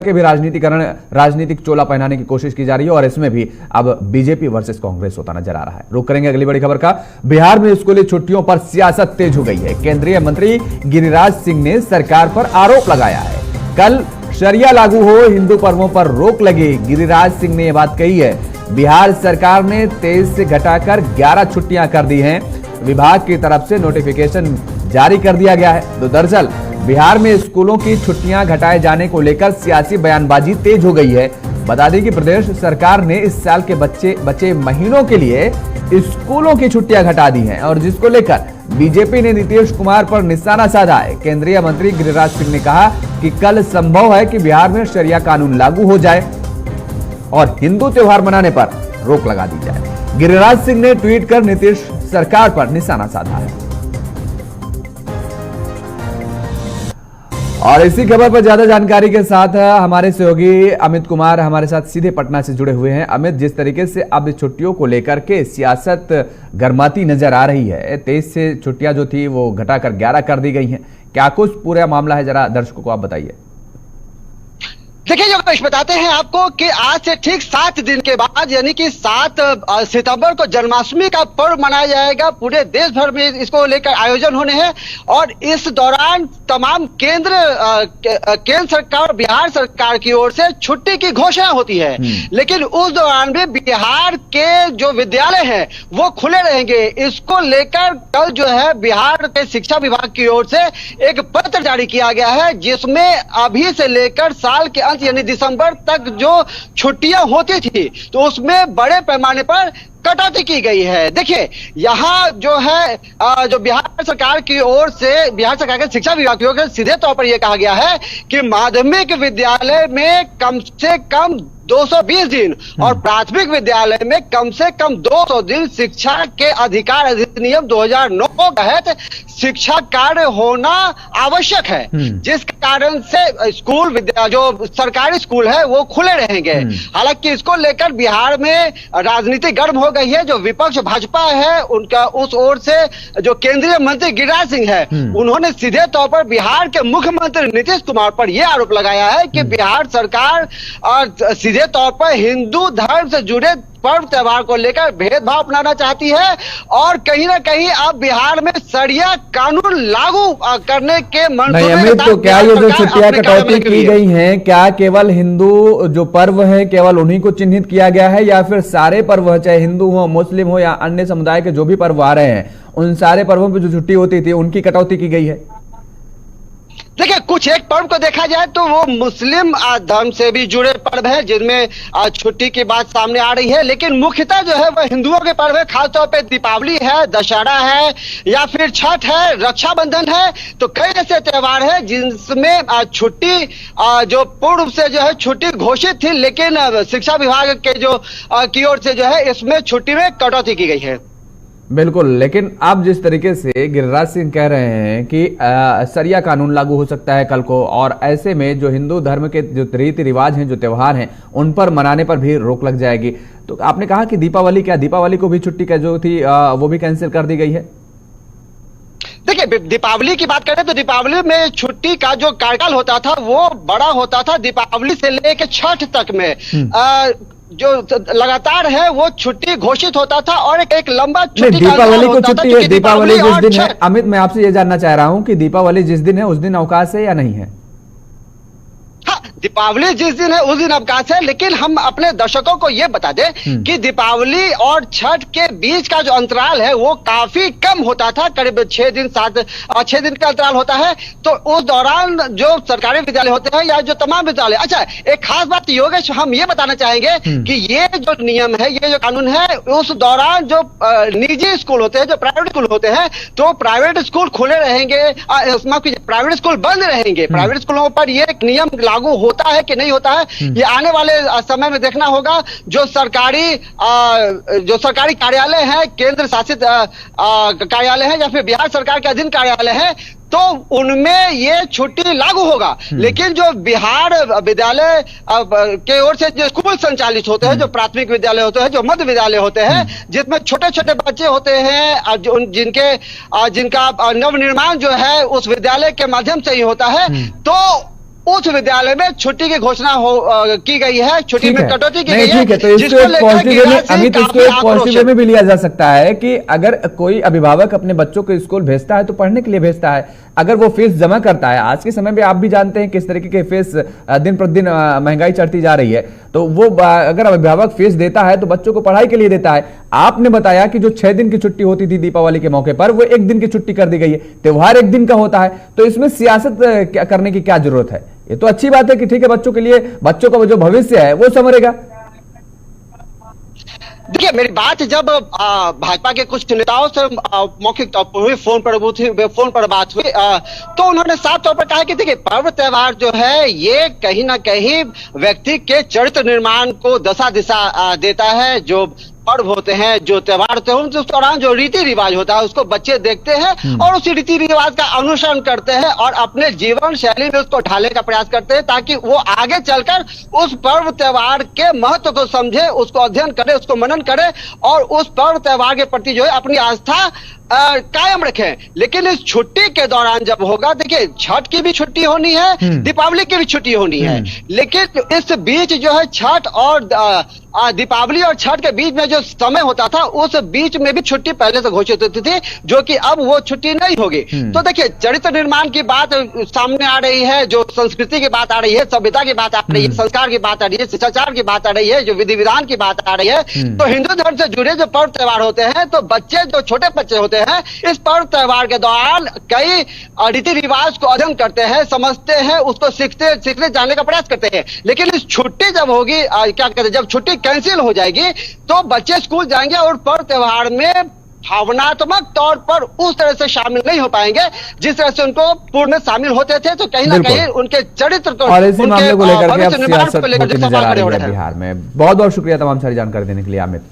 के भी राजनीतिक चोला पहनाने की कोशिश की जा रही है और इसमें भी अब बीजेपी वर्सेस कांग्रेस होता नजर आ रहा है। रुक करेंगे अगली बड़ी खबर का। बिहार में स्कूली छुट्टियों पर सियासत तेज हो गई है। केंद्रीय मंत्री गिरिराज सिंह ने सरकार पर आरोप लगाया है, कल शरिया लागू हो, हिंदू पर्वों पर रोक लगे। गिरिराज सिंह ने यह बात कही है। बिहार सरकार ने 23 से घटाकर 11 छुट्टियां कर दी हैं। विभाग की तरफ से नोटिफिकेशन जारी कर दिया गया है। तो दरअसल बिहार में स्कूलों की छुट्टियां घटाए जाने को लेकर सियासी बयानबाजी तेज हो गई है। बता दें कि प्रदेश सरकार ने इस साल के बचे महीनों के लिए स्कूलों की छुट्टियां घटा दी हैं और जिसको लेकर बीजेपी ने नीतीश कुमार पर निशाना साधा है। केंद्रीय मंत्री गिरिराज सिंह ने कहा कि कल संभव है कि बिहार में शरिया कानून लागू हो जाए और हिंदू त्योहार मनाने पर रोक लगा दी जाए। गिरिराज सिंह ने ट्वीट कर नीतीश सरकार पर निशाना साधा है। और इसी खबर पर ज्यादा जानकारी के साथ हमारे सहयोगी अमित कुमार हमारे साथ सीधे पटना से जुड़े हुए हैं। अमित, जिस तरीके से अब छुट्टियों को लेकर के सियासत गर्माती नजर आ रही है, 23 से छुट्टियां जो थी वो घटाकर 11 कर दी गई हैं, क्या कुछ पूरा मामला है, जरा दर्शकों को आप बताइए। देखिए योगेश, बताते हैं आपको कि आज से ठीक 7 दिन के बाद यानी कि 7 सितंबर को जन्माष्टमी का पर्व मनाया जाएगा। पूरे देश भर में इसको लेकर आयोजन होने हैं और इस दौरान तमाम केंद्र सरकार और बिहार सरकार की ओर से छुट्टी की घोषणा होती है। लेकिन उस दौरान भी बिहार के जो विद्यालय हैं वो खुले रहेंगे। इसको लेकर कल जो है बिहार के शिक्षा विभाग की ओर से एक पत्र जारी किया गया है, जिसमें अभी से लेकर साल के अंत यानी दिसंबर तक जो छुट्टियां होती थी तो उसमें बड़े पैमाने पर कटौती की गई है। देखिए यहाँ जो है जो बिहार सरकार की ओर से, बिहार सरकार के शिक्षा विभाग की ओर से सीधे तौर पर यह कहा गया है कि माध्यमिक विद्यालय में कम से कम 220 दिन और प्राथमिक विद्यालय में कम से कम 200 दिन शिक्षा के अधिकार अधिनियम 2009 के तहत शिक्षा कार्य होना आवश्यक है, जिस कारण से स्कूल जो सरकारी स्कूल है वो खुले रहेंगे। हालांकि इसको लेकर बिहार में राजनीति गर्म हो गई है। जो विपक्ष भाजपा है उनका उस ओर से जो केंद्रीय मंत्री गिरिराज सिंह है उन्होंने सीधे तौर पर बिहार के मुख्यमंत्री नीतीश कुमार पर यह आरोप लगाया है कि बिहार सरकार सीधे तौर पर हिंदू धर्म से जुड़े पर्व त्योहार को लेकर भेदभाव अपनाना चाहती है और कहीं ना कहीं अब बिहार में शरिया कानून लागू करने के मंसूबे। तो क्या ये जो छुट्टियां कटौती की गई हैं, क्या केवल हिंदू जो पर्व है केवल उन्हीं को चिन्हित किया गया है या फिर सारे पर्व, चाहे हिंदू हो, मुस्लिम हो या अन्य समुदाय के जो भी पर्व आ रहे हैं, उन सारे पर्वों पर जो छुट्टी होती थी उनकी कटौती की गई है? देखिए कुछ एक पर्व को देखा जाए तो वो मुस्लिम धर्म से भी जुड़े पर्व है जिनमें छुट्टी की बात सामने आ रही है, लेकिन मुख्यतः जो है वह हिंदुओं के पर्व है। खासतौर पे दीपावली है, दशहरा है या फिर छठ है, रक्षाबंधन है। तो कई ऐसे त्योहार है जिसमें छुट्टी जो पूर्व से जो है छुट्टी घोषित थी, लेकिन शिक्षा विभाग के जो की ओर से जो है इसमें छुट्टी में कटौती की गई है। बिल्कुल, लेकिन अब जिस तरीके से गिरिराज सिंह कह रहे हैं कि शरिया कानून लागू हो सकता है कल को, और ऐसे में जो हिंदू धर्म के जो रीति रिवाज हैं, जो त्योहार हैं, उन पर मनाने पर भी रोक लग जाएगी। तो आपने कहा कि दीपावली, क्या दीपावली को भी छुट्टी का जो थी वो भी कैंसिल कर दी गई है? देखिए दीपावली की बात करें तो दीपावली में छुट्टी का जो कार्यकाल होता था वो बड़ा होता था। दीपावली से लेकर छठ तक में जो लगातार है वो छुट्टी घोषित होता था और एक लंबा छुट्टी दीपावली को छुट्टी है। दीपावली जिस दिन है, अमित मैं आपसे ये जानना चाह रहा हूं कि दीपावली जिस दिन है उस दिन अवकाश है या नहीं है? हाँ, दीपावली जिस दिन है उस दिन अवकाश है, लेकिन हम अपने दर्शकों को यह बता दें कि दीपावली और छठ के बीच का जो अंतराल है वो काफी कम होता था, करीब 6 दिन का अंतराल होता है। तो उस दौरान जो सरकारी विद्यालय होते हैं या जो तमाम विद्यालय, अच्छा एक खास बात योगेश हम ये बताना चाहेंगे कि ये जो नियम है, ये जो कानून है, उस दौरान जो निजी स्कूल होते हैं, जो प्राइवेट स्कूल होते हैं, तो प्राइवेट स्कूल खुले रहेंगे, प्राइवेट स्कूल बंद रहेंगे। प्राइवेट स्कूलों पर ये नियम लागू होता है कि नहीं होता है ये आने वाले समय में देखना होगा। जो सरकारी कार्यालय है, केंद्र शासित कार्यालय है या फिर बिहार सरकार के अधीन कार्यालय है, तो उनमें ये छुट्टी लागू होगा। लेकिन जो बिहार विद्यालय के ओर से जो स्कूल संचालित होते हैं, जो प्राथमिक विद्यालय होते हैं, जो मध्य विद्यालय होते हैं, जिसमें छोटे छोटे बच्चे होते हैं, जिनका नवनिर्माण जो है उस विद्यालय के माध्यम से ही होता है, तो उस विद्यालय में छुट्टी की घोषणा की गई है, छुट्टी ठीक में है। कटौती की नहीं, गई है, ठीक है, तो इसको जिसको एक लेकर पॉजिटिव वे में, गिरिराज सिंह अमित, इसको काफी एक पॉजिटिव वे आक्रोशित। में भी लिया जा सकता है कि अगर कोई अभिभावक अपने बच्चों को स्कूल भेजता है तो पढ़ने के लिए भेजता है। अगर वो फीस जमा करता है, आज के समय में आप भी जानते हैं किस तरीके के फीस दिन प्रतिदिन महंगाई चढ़ती जा रही है, तो वो अगर अभिभावक फीस देता है तो बच्चों को पढ़ाई के लिए देता है। आपने बताया कि जो 6 दिन की छुट्टी होती थी दीपावली के मौके पर, वो 1 दिन की छुट्टी कर दी गई है, त्योहार 1 दिन का होता है, तो इसमें सियासत करने की क्या जरूरत है? ये तो अच्छी बात है कि ठीक है, बच्चों के लिए, बच्चों का जो भविष्य है वो संवरेगा। देखिए, मेरी बात जब भाजपा के कुछ नेताओं से मौखिक तौर पर हुई, फोन पर बात हुई, तो उन्होंने साफ तौर पर कहा कि देखिए, पर्व त्योहार जो है ये कहीं ना कहीं व्यक्ति के चरित्र निर्माण को दिशा देता है। जो पर्व होते हैं, जो त्योहार होते हैं, उस दौरान जो रीति रिवाज होता है उसको बच्चे देखते हैं और उसी रीति रिवाज का अनुसरण करते हैं और अपने जीवन शैली में उसको ढालने का प्रयास करते हैं, ताकि वो आगे चलकर उस पर्व त्योहार के महत्व को समझे, उसको अध्ययन करे, उसको मनन करे और उस पर्व त्योहार के प्रति जो है अपनी आस्था कायम रखें। लेकिन इस छुट्टी के दौरान जब होगा, देखिए, छठ की भी छुट्टी होनी है, दीपावली की भी छुट्टी होनी है, लेकिन इस बीच जो है छठ और दीपावली और छठ के बीच में जो समय होता था, उस बीच में भी छुट्टी पहले से घोषित होती थी, जो कि अब वो छुट्टी नहीं होगी। तो देखिए, चरित्र निर्माण की बात सामने आ रही है, जो संस्कृति की बात आ रही है, सभ्यता की बात आ रही है, संस्कार की बात आ रही है, शिष्टाचार की बात आ रही है, जो विधि विधान की बात आ रही है, तो हिंदू धर्म से जुड़े जो पर्व त्योहार होते हैं, तो बच्चे, जो छोटे बच्चे होते हैं, इस पर्व त्योहार के दौरान कई रीति रिवाज को अध्ययन करते हैं, समझते हैं, उसको सीखने जानने का प्रयास करते हैं। लेकिन इस छुट्टी जब होगी, क्या कहते हैं, जब छुट्टी कैंसिल हो जाएगी तो बच्चे स्कूल जाएंगे और पर्व त्योहार में भावनात्मक तौर पर उस तरह से शामिल नहीं हो पाएंगे जिस तरह से उनको पूर्ण शामिल होते थे। तो कहीं ना कहीं उनके चरित्र को और इसी मामले को लेकर के अब सियासत जो होती नजर सवाल आ खड़े हो रही रहे है हैं। बिहार में। बहुत बहुत शुक्रिया तमाम सारी जानकारी देने के लिए अमित।